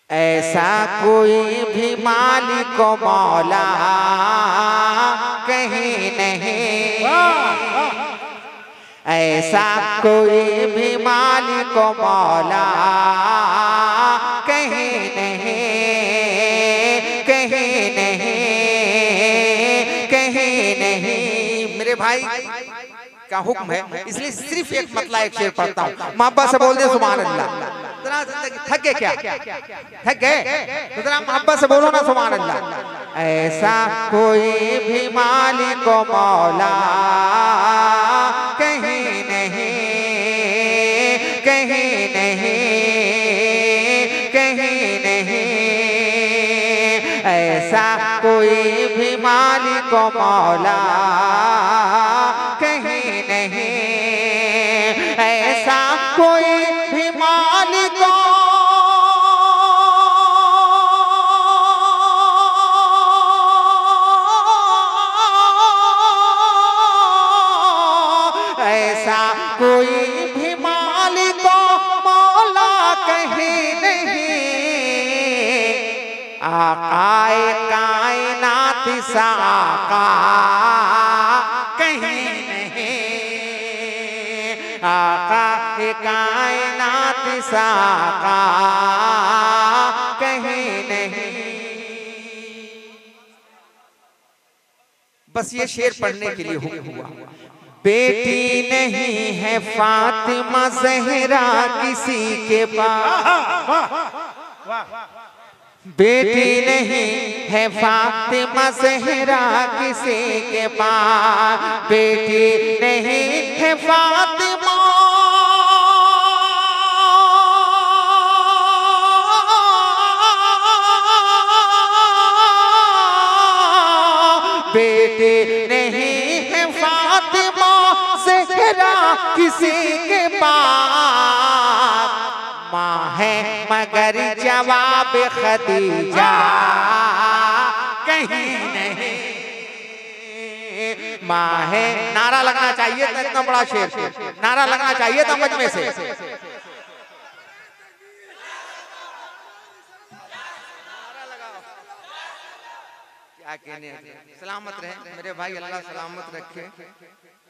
ऐसा कोई भी मालिक मौला कहीं नहीं, ऐसा कोई भी मालिक मौला कहीं नहीं, कहीं नहीं, कहीं नहीं। मेरे भाई का हुक्म है, इसलिए सिर्फ एक मतला एक शेर पढ़ता हूँ। मोहब्बत से बोल दे सुभान अल्लाह। जरा जिंदगी थक गए क्या? थक गए तो जरा मोहब्बत से बोलो ना सुभान अल्लाह। ऐसा कोई भी मालिक मौला कहीं नहीं, कहीं नहीं, कहीं नहीं, ऐसा कोई भी मालिक मौला कहीं नहीं, ऐसा कोई भी मालिक ऐसा कोई भी मालिक मौला कहीं नहीं, आकाए कायनात सा आका कहीं नहीं, आका कायनात सा आका कहीं नहीं। बस ये शेर पढ़ने के लिए हुक्म हुआ। बेटी नहीं है फातिमा ज़हरा किसी के पास, बेटी नहीं है फातिमा ज़हरा किसी के पास, बेटी नहीं है फातिमा बेटी नहीं है फातिमा ज़हरा किसी के पास, माँ है मगर जवाब खदीजा कहीं नहीं, माँ है। नारा लगना चाहिए था, इतना बड़ा शेर, नारा लगना चाहिए था मजमे से। क्या कहने, सलामत रहे मेरे भाई, अल्लाह सलामत रखे।